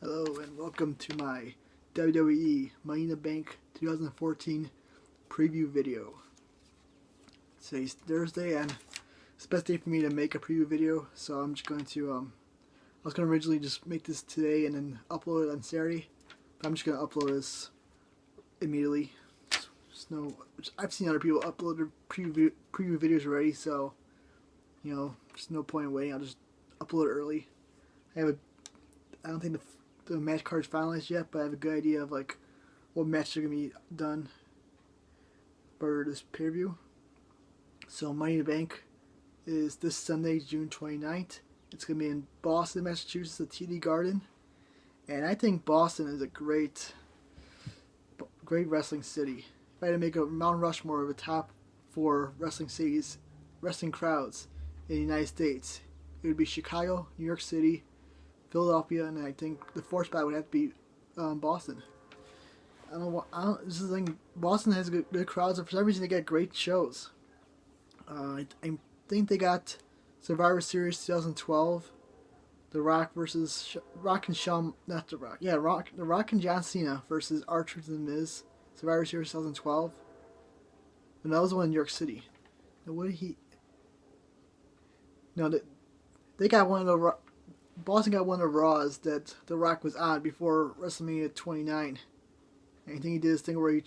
Hello and welcome to my WWE Money in the Bank 2014 preview video. Today's Thursday and it's the best day for me to make a preview video, so I'm just going to, I was going to originally just make this today and then upload it on Saturday, but I'm just going to upload this immediately. I've seen other people upload their preview videos already, so, you know, there's no point in waiting. I'll just upload it early. I don't think the match card's finalized yet, but I have a good idea of like what matches are gonna be done for this pay-per-view. So Money in the Bank is this Sunday, June 29th. It's gonna be in Boston, Massachusetts, the TD Garden, and I think Boston is a great wrestling city. If I had to make a Mount Rushmore of the top 4 wrestling cities, wrestling crowds in the United States, it would be Chicago, New York City, Philadelphia, and I think the 4th spot would have to be Boston. This is the thing. Boston has good crowds, and for some reason they get great shows. I think they got Survivor Series 2012, The Rock versus The Rock and John Cena versus R-Truth and The Miz, Survivor Series 2012. And that was the one in New York City. Now, what did he? No, they got one of the. Boston got one of the Raws that The Rock was on before WrestleMania 29. And I think he did this thing where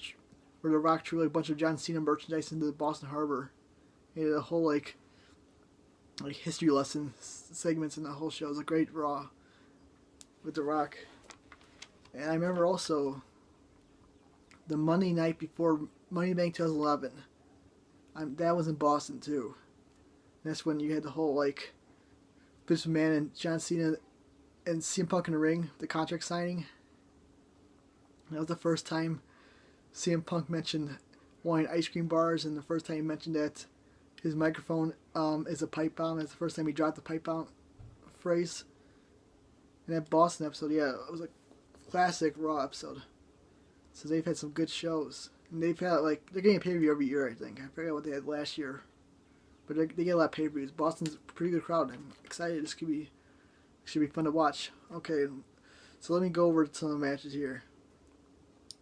The Rock threw like a bunch of John Cena merchandise into the Boston Harbor. He did a whole like history lesson segments in the whole show. It was a great Raw with The Rock. And I remember also the Monday night before Money in the Bank 2011. That was in Boston too. And that's when you had the whole like Vince McMahon and John Cena and CM Punk in the ring, the contract signing. That was the first time CM Punk mentioned wanting ice cream bars, and the first time he mentioned that his microphone is a pipe bomb. That's the first time he dropped the pipe bomb phrase. And that Boston episode, yeah, it was a classic Raw episode. So they've had some good shows. And they've had, like, they're getting a pay-per-view every year, I think. I forgot what they had last year. But they get a lot of pay-per-views. Boston's a pretty good crowd. I'm excited. This should be fun to watch. Okay, so let me go over some of the matches here.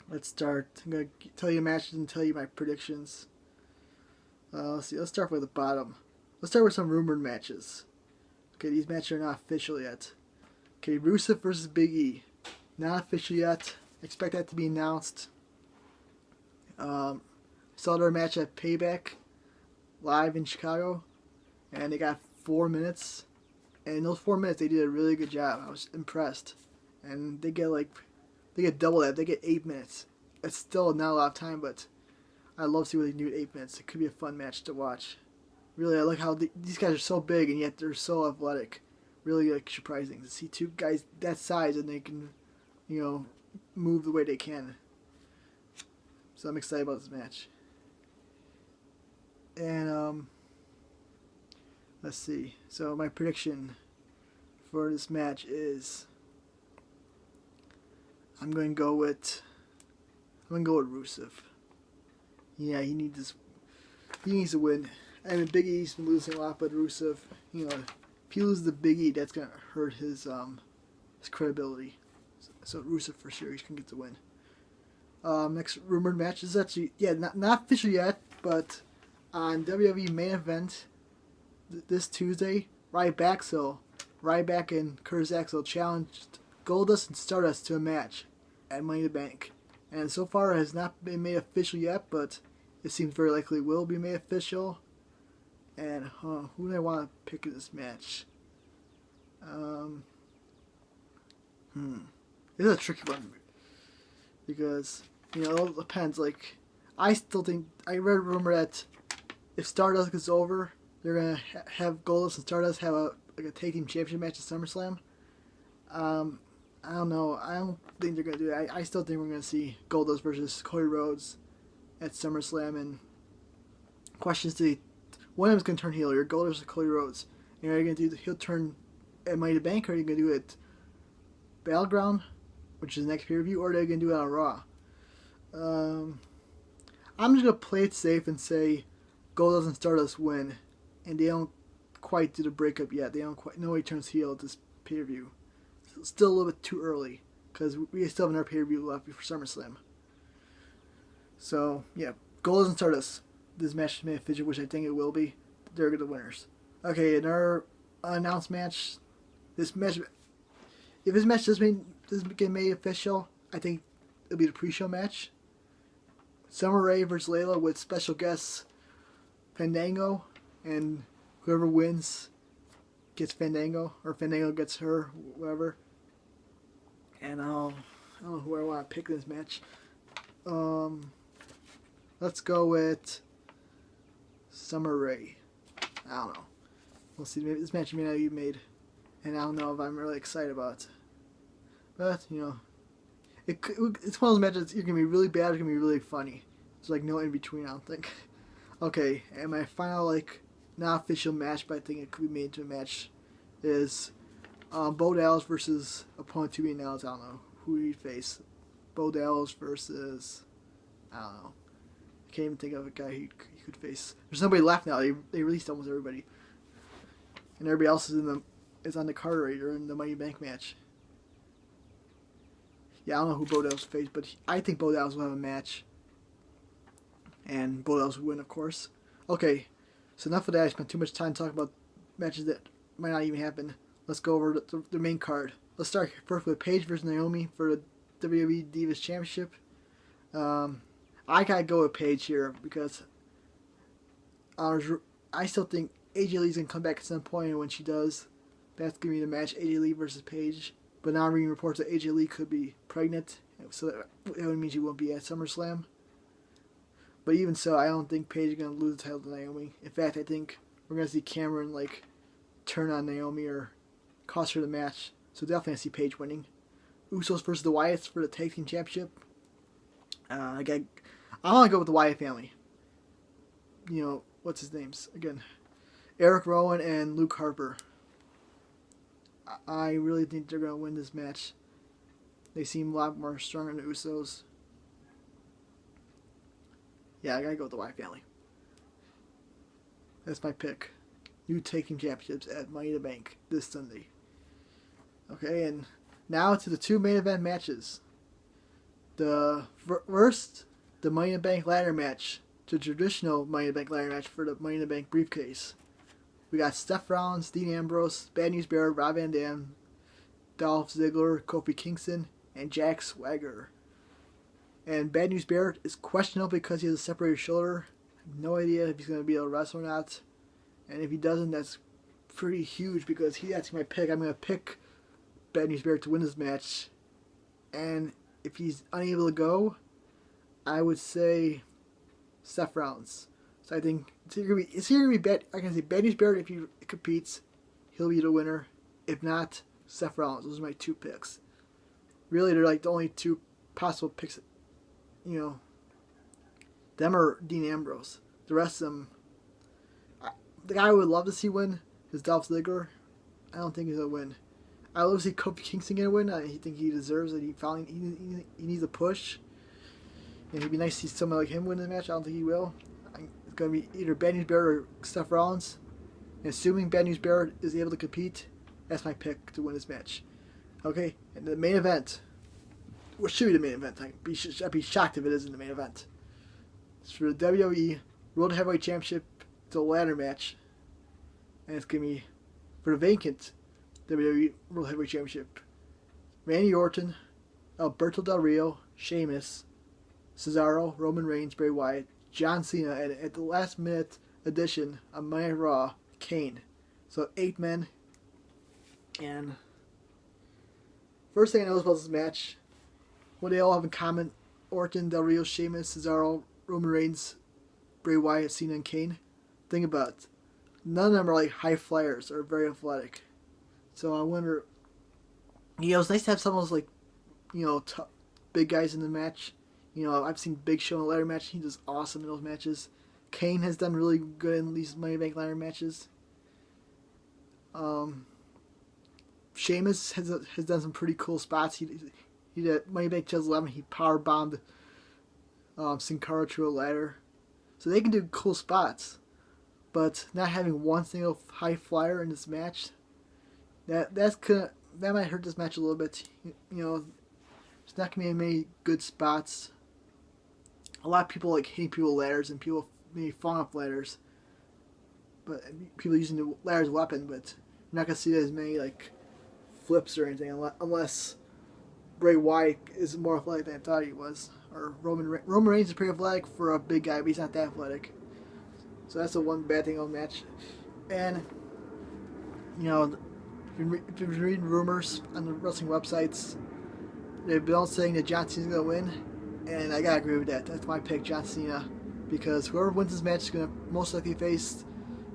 Let's start. I'm going to tell you matches and tell you my predictions. Let's see. Let's start with the bottom. Let's start with some rumored matches. Okay, these matches are not official yet. Okay, Rusev versus Big E. Not official yet. Expect that to be announced. Saw their match at Payback live in Chicago, and they got 4 minutes, and in those 4 minutes they did a really good job. I was impressed. And they get double that. They get 8 minutes. It's still not a lot of time, but I love to see what they do at 8 minutes. It could be a fun match to watch. Really, I like how these guys are so big and yet they're so athletic. Really like surprising to see two guys that size and they can, you know, move the way they can. So I'm excited about this match. And let's see. So my prediction for this match is I'm going to go with Rusev. Yeah, he needs to win. I mean, Big E's been losing a lot, but Rusev, you know, if he loses the Big E, that's gonna hurt his credibility. So Rusev for sure, he's gonna get the win. Next rumored match is actually not official yet, but on WWE Main Event this Tuesday, Ryback and Curtis Axel challenged Goldust and Stardust to a match at Money in the Bank. And so far it has not been made official yet, but it seems very likely it will be made official. And who do I want to pick in this match? This is a tricky one because, you know, it depends. Like, I still think, I read a rumor that if Stardust gets over, they're gonna have Goldust and Stardust have a tag team championship match at SummerSlam. I don't know. I don't think they're gonna do that. I still think we're gonna see Goldust versus Cody Rhodes at SummerSlam. And questions to one of them's gonna turn heel. Or Goldust or Cody Rhodes. And are you gonna do the heel turn at Money in the Bank, or are you gonna do it Battleground, which is the next pay-per-view, or are they gonna do it on Raw? I'm just gonna play it safe and say Goldust and Stardust win, and they don't quite do the breakup yet. They don't quite. Nobody turns heel at this pay-per-view. still a little bit too early because we still have another pay-per-view left before SummerSlam. So, yeah, Goldust and Stardust. This match is made official, which I think it will be. They're the winners. Okay, another announced match. If this match doesn't get made official, I think it'll be the pre-show match. Summer Rae versus Layla with special guests Fandango, and whoever wins gets Fandango, or Fandango gets her, whatever. And I don't know who I want to pick this match. Let's go with Summer Rae. I don't know. We'll see. Maybe this match may not be made, and I don't know if I'm really excited about it. But you know, it's one of those matches. You're gonna be really bad. It's gonna be really funny. There's like no in between. I don't think. Okay, and my final not official match, but I think it could be made into a match, is Bo Dallas versus opponent to be announced. I don't know who he'd face. Bo Dallas versus, I don't know. I can't even think of a guy he could face. There's nobody left now. They released almost everybody, and everybody else is on the card already during the Money Bank match. Yeah, I don't know who Bo Dallas faced, but I think Bo Dallas will have a match, and Bo Dallas will win, of course. Okay, so enough of that. I spent too much time talking about matches that might not even happen. Let's go over the main card. Let's start first with Paige versus Naomi for the WWE Divas Championship. I gotta go with Paige here because I still think AJ Lee's gonna come back at some point, and when she does, that's gonna be the match: AJ Lee versus Paige. But now I'm reading reports that AJ Lee could be pregnant, so that would mean she won't be at SummerSlam. But even so, I don't think Paige is gonna lose the title to Naomi. In fact, I think we're gonna see Cameron turn on Naomi or cost her the match. So definitely I see Paige winning. Usos versus the Wyatts for the Tag Team Championship. I want to go with the Wyatt family. You know, what's his names? Again, Eric Rowan and Luke Harper. I really think they're going to win this match. They seem a lot more stronger than the Usos. Yeah, I got to go with the Wyatt family. That's my pick. New Tag Team Championships at Money in the Bank this Sunday. Okay, and now to the two main event matches. The first, the Money in the Bank ladder match. The traditional Money in the Bank ladder match for the Money in the Bank briefcase. We got Seth Rollins, Dean Ambrose, Bad News Barrett, Rob Van Dam, Dolph Ziggler, Kofi Kingston, and Jack Swagger. And Bad News Barrett is questionable because he has a separated shoulder. I have no idea if he's going to be able to wrestle or not. And if he doesn't, that's pretty huge because that's my pick. I'm going to pick Bad News Barrett to win this match. And if he's unable to go, I would say Seth Rollins. So I think it's either gonna be bad. I can say Bad News Barrett if he competes, he'll be the winner. If not, Seth Rollins. Those are my two picks. Really, they're the only two possible picks. You know, them or Dean Ambrose. The rest of them, the guy I would love to see win is Dolph Ziggler. I don't think he's gonna win. I love to see Kofi Kingston get a win. I think he deserves it. He needs a push. And it'd be nice to see someone like him win the match. I don't think he will. It's going to be either Bad News Barrett or Seth Rollins. And assuming Bad News Barrett is able to compete, that's my pick to win this match. Okay, and the main event. What should be the main event? I'd be shocked if it isn't the main event. It's for the WWE World Heavyweight Championship. It's a ladder match. And it's going to be for the vacant WWE World Heavyweight Championship. Randy Orton, Alberto Del Rio, Sheamus, Cesaro, Roman Reigns, Bray Wyatt, John Cena, and at the last minute addition on Monday Night Raw, Kane. So 8 men. And first thing I noticed about this match, what they all have in common: Orton, Del Rio, Sheamus, Cesaro, Roman Reigns, Bray Wyatt, Cena, and Kane. Think about it. None of them are high flyers or very athletic. So I wonder, it's nice to have some of those big guys in the match. I've seen Big Show in a ladder match. He does awesome in those matches. Kane has done really good in these Money Bank ladder matches. Sheamus has done some pretty cool spots. He did Money Bank 2011. He power bombed Sin Cara to a ladder. So they can do cool spots. But not having one single high flyer in this match, that's gonna that might hurt this match a little bit. You know, there's not gonna be many good spots. A lot of people like hitting people with ladders and people maybe falling off ladders, but people using the ladder as a weapon. But you're not gonna see as many like flips or anything unless Bray Wyatt is more athletic than I thought he was. Or Roman Reigns is pretty athletic for a big guy, but he's not that athletic. So that's the one bad thing on the match. And, you know, if you've been reading rumors on the wrestling websites, they've been all saying that John Cena's going to win. And I got to agree with that. That's my pick, John Cena. Because whoever wins this match is going to most likely face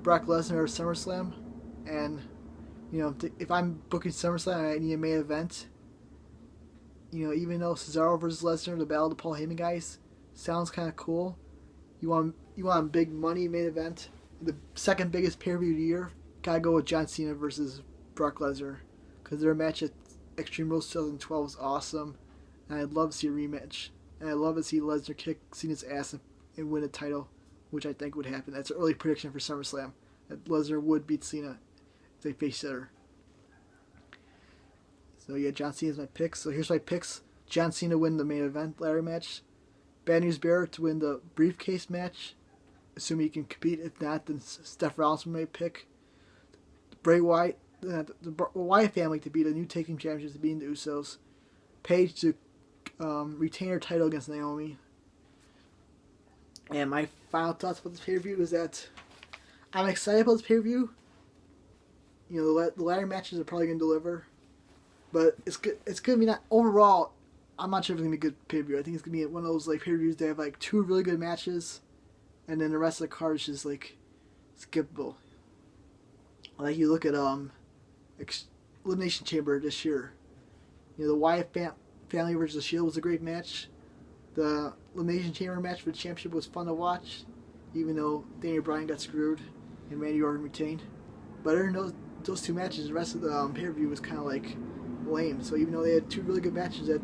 Brock Lesnar at SummerSlam. And, you know, if I'm booking SummerSlam and I need a main event, you know, even though Cesaro versus Lesnar, the battle of the Paul Heyman guys, sounds kind of cool. You want a big money main event, the second biggest pay-per-view of the year. Gotta go with John Cena versus Brock Lesnar, because their match at Extreme Rules 2012 was awesome, and I'd love to see a rematch. And I'd love to see Lesnar kick Cena's ass and win a title, which I think would happen. That's an early prediction for SummerSlam, that Lesnar would beat Cena if they face each other. So yeah, John Cena's my pick. So here's my picks. John Cena win the main event ladder match. Bad News Barrett to win the briefcase match, assuming he can compete. If not, then Seth Rollins may pick. Bray Wyatt, the Wyatt family to beat a new tag team champions, to beat the Usos. Paige to retain her title against Naomi. And my final thoughts about this pay-per-view is that I'm excited about this pay-per-view. You know, the ladder matches are probably going to deliver. But it's going to be not overall. I'm not sure if it's going to be a good pay-per-view. I think it's going to be one of those like pay-per-views that have like two really good matches, and then the rest of the card is just like skippable. Like you look at Elimination Chamber this year. You know, the Wyatt family versus the Shield was a great match. The Elimination Chamber match for the championship was fun to watch, even though Daniel Bryan got screwed and Randy Orton retained. But other than those two matches, the rest of the pay-per-view was kind of like lame. So even though they had two really good matches at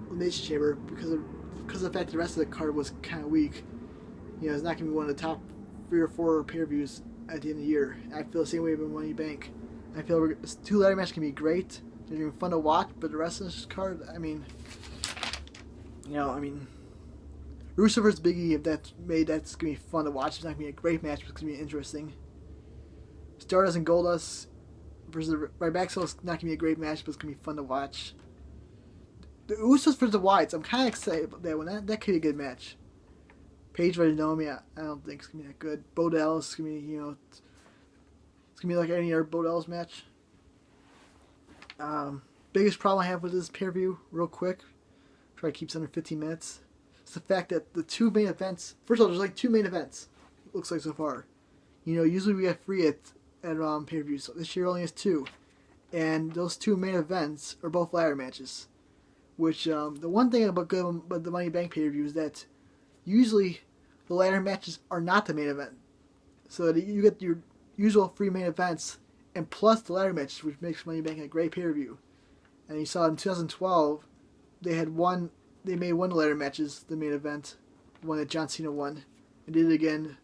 Elimination Chamber, because of the fact the rest of the card was kind of weak, you know, it's not going to be one of the top 3 or 4 pay-per-views at the end of the year. I feel the same way with Money Bank. I feel two ladder matches can be great. They're even fun to watch, but the rest of this card, I mean, Rusev versus Big E, if that's going to be fun to watch. It's not going to be a great match, but it's going to be interesting. Stardust and Goldust versus Ryback, so it's not going to be a great match, but it's going to be fun to watch. The Usos versus the Wyatts, I'm kind of excited about that one. That could be a good match. Paige versus Naomi, I don't think it's going to be that good. Bo Dallas is going to be, you know, it's going to be like any other Bo Dallas match. Biggest problem I have with this pay-per-view, real quick, try to keep it under 15 minutes, it's the fact that the two main events, first of all, there's like 2 main events, it looks like so far. You know, usually we get 3 at pay-per-views, so this year only has 2. And those 2 main events are both ladder matches. Which, the one thing about the Money Bank pay-per-view is that usually the ladder matches are not the main event. So that you get your usual 3 main events and plus the ladder matches, which makes Money Bank a great pay-per-view. And you saw in 2012, they made one of the ladder matches the main event, one that John Cena won, and did it again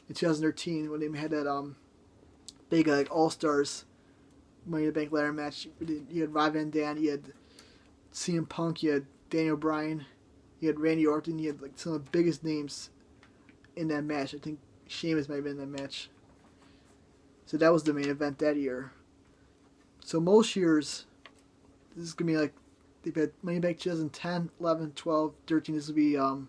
in 2013 when they had that big like All-Stars Money in the Bank ladder match. You had Rob Van Dam, you had CM Punk, you had Daniel Bryan, you had Randy Orton, you had like some of the biggest names in that match. I think Sheamus might have been in that match. So that was the main event that year. So most years, this is going to be like, they've had Money in the Bank 2010, 11, 12, 13. This will be, the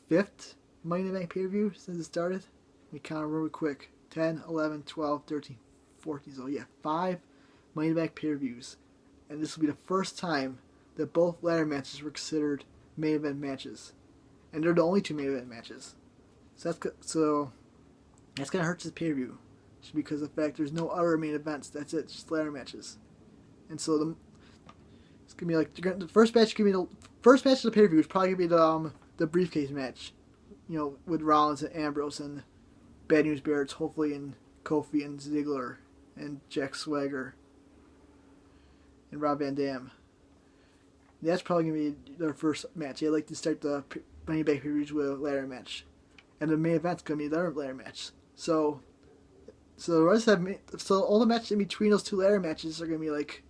5th Money in the Bank pay-per-view since it started? Let me count real quick. 10, 11, 12, 13, 14. So yeah, 5 Money in the Bank pay-per-views. And this will be the first time that both ladder matches were considered main event matches. And they're the only 2 main event matches. So that's going to hurt this pay-per-view. Just because of the fact there's no other main events. That's it, just ladder matches. And so it's going to be like, the first match of the pay-per-view is probably going to be the briefcase match. You know, with Rollins and Ambrose and Bad News Barrett, hopefully, and Kofi and Ziggler and Jack Swagger and Rob Van Dam. That's probably going to be their first match. They like to start the Money in the Bank pay-per-views with a ladder match. And the main event's going to be their ladder match. So So the rest so all the matches in between those two ladder matches are gonna be like,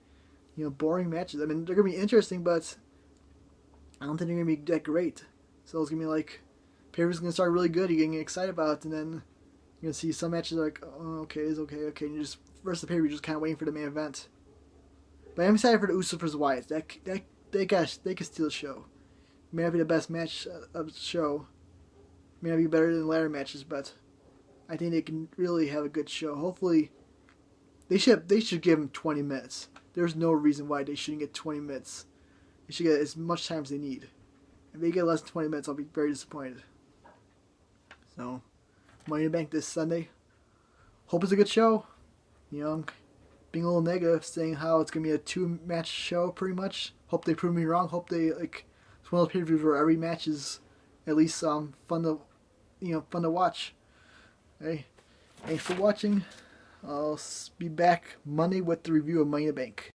boring matches. I mean, they're gonna be interesting, but I don't think they're gonna be that great. So it's gonna be like, pay-per-view's gonna start really good. You're getting excited about it, and then you're gonna see some matches like, oh, okay, it's okay, and you just rest of the pay-per-view just kind of waiting for the main event. But I'm excited for the Usos versus Wyatt. They can steal the show. It may not be the best match of the show. It may not be better than ladder matches, but I think they can really have a good show. Hopefully, they should give them 20 minutes. There's no reason why they shouldn't get 20 minutes. They should get as much time as they need. If they get less than 20 minutes, I'll be very disappointed. So, Money in the Bank this Sunday. Hope it's a good show. I'm being a little negative, saying how it's gonna be a 2-match show pretty much. Hope they prove me wrong. Hope they it's one of those pay-per-views where every match is at least fun to watch. Hey, thanks for watching. I'll be back Monday with the review of Money in the Bank.